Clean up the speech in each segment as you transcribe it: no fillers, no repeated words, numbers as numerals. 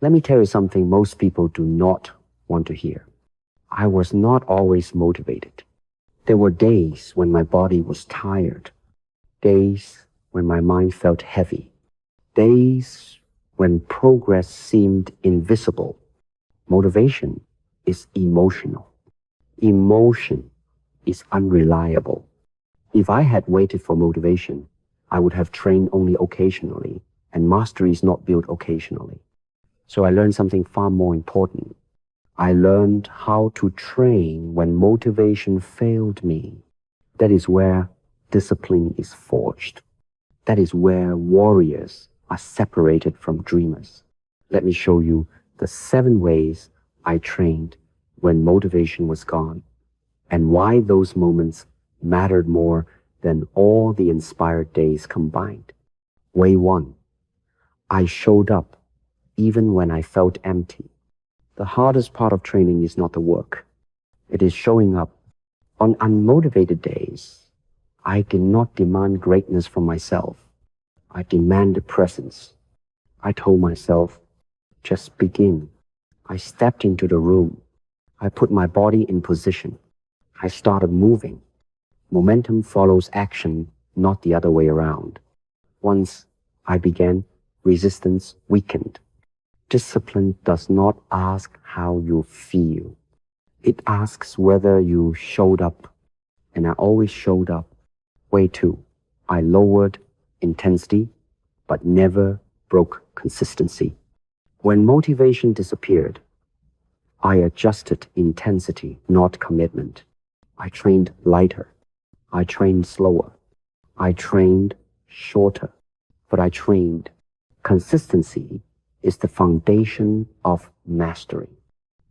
Let me tell you something most people do not want to hear. I was not always motivated. There were days when my body was tired, days when my mind felt heavy, days when progress seemed invisible. Motivation is emotional. Emotion is unreliable. If I had waited for motivation, I would have trained only occasionally, and mastery is not built occasionally. So I learned something far more important. I learned how to train when motivation failed me. That is where discipline is forged. That is where warriors are separated from dreamers. Let me show you the 7 ways I trained when motivation was gone, and why those moments mattered more than all the inspired days combined. Way 1. I showed up even when I felt empty. The hardest part of training is not the work. It is showing up. On unmotivated days, I did not demand greatness from myself. I demanded presence. I told myself, just begin. I stepped into the room. I put my body in position. I started moving. Momentum follows action, not the other way around. Once I began, resistance weakened. Discipline does not ask how you feel. It asks whether you showed up, and I always showed up. Way 2. I lowered intensity, but never broke consistency. When motivation disappeared, I adjusted intensity, not commitment. I trained lighter. I trained slower. I trained shorter, but I trained. Consistency is the foundation of mastery.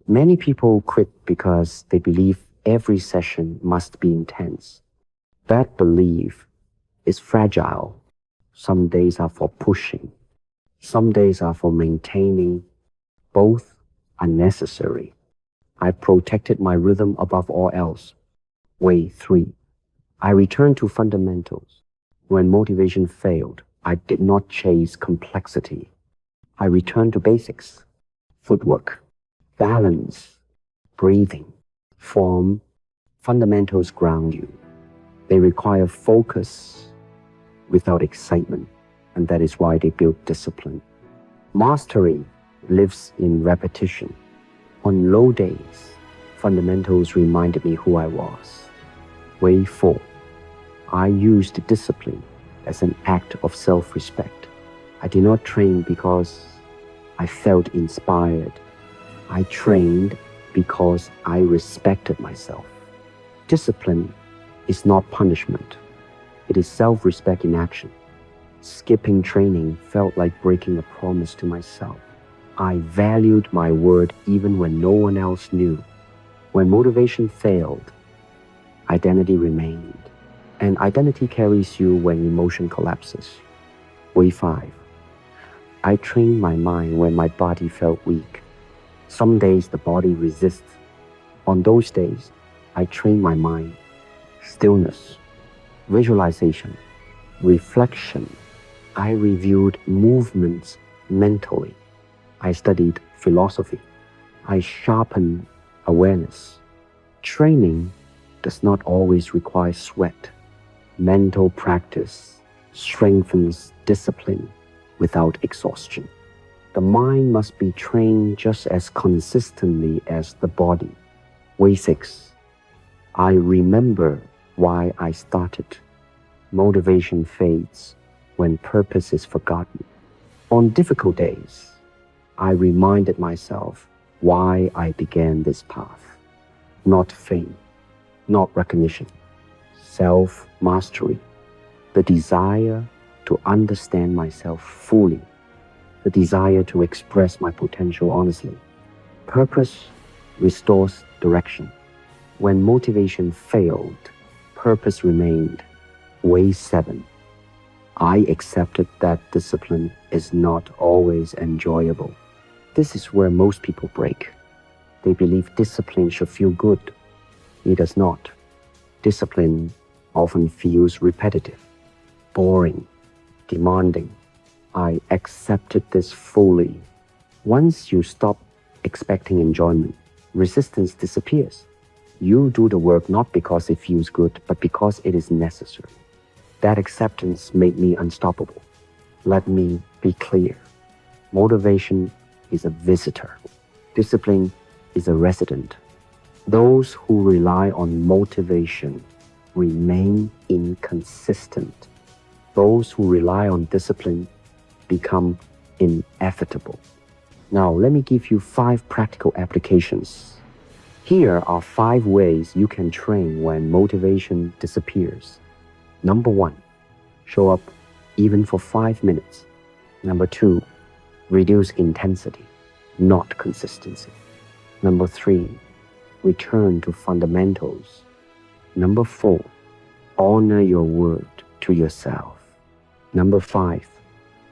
Many people quit because they believe every session must be intense. That belief is fragile. Some days are for pushing. Some days are for maintaining. Both are necessary. I protected my rhythm above all else. Way 3. I returned to fundamentals. When motivation failed, I did not chase complexity. I returned to basics. Footwork, balance, breathing, form. Fundamentals ground you. They require focus without excitement, and that is why they build discipline. Mastery lives in repetition. On low days, fundamentals reminded me who I was. Way 4. I used discipline as an act of self-respect. I did not train because I felt inspired. I trained because I respected myself. Discipline is not punishment. It is self-respect in action. Skipping training felt like breaking a promise to myself. I valued my word even when no one else knew. When motivation failed, identity remained. And identity carries you when emotion collapses. Way 5. I trained my mind when my body felt weak. Some days the body resists. On those days, I trained my mind. Stillness, visualization, reflection. I reviewed movements mentally. I studied philosophy. I sharpened awareness. Training does not always require sweat. Mental practice strengthens discipline without exhaustion. The mind must be trained just as consistently as the body. Way 6. I remember why I started. Motivation fades when purpose is forgotten. On difficult days, I reminded myself why I began this path. Not fame, not recognition. Self-mastery, the desire to understand myself fully, the desire to express my potential honestly. Purpose restores direction. When motivation failed, purpose remained. Way 7. I accepted that discipline is not always enjoyable. This is where most people break. They believe discipline should feel good. It does not. Discipline often feels repetitive, boring, demanding. I accepted this fully. Once you stop expecting enjoyment, resistance disappears. You do the work not because it feels good, but because it is necessary. That acceptance made me unstoppable. Let me be clear. Motivation is a visitor. Discipline is a resident. Those who rely on motivation remain inconsistent. Those who rely on discipline become inevitable. Now, let me give you 5 practical applications. Here are 5 ways you can train when motivation disappears. Number 1, show up even for 5 minutes. Number 2, reduce intensity, not consistency. Number 3, return to fundamentals. Number 4, honor your word to yourself. Number 5,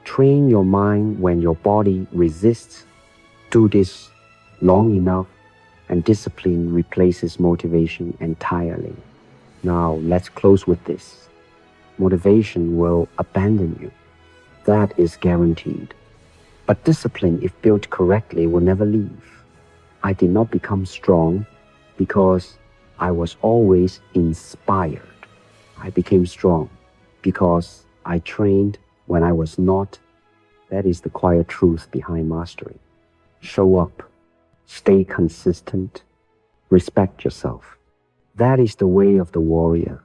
train your mind when your body resists. Do this long enough and discipline replaces motivation entirely. Now let's close with this. Motivation will abandon you. That is guaranteed. But discipline, if built correctly, will never leave. I did not become strong because I was always inspired. I became strong because I trained when I was not. That is the quiet truth behind mastery. Show up, stay consistent, respect yourself. That is the way of the warrior.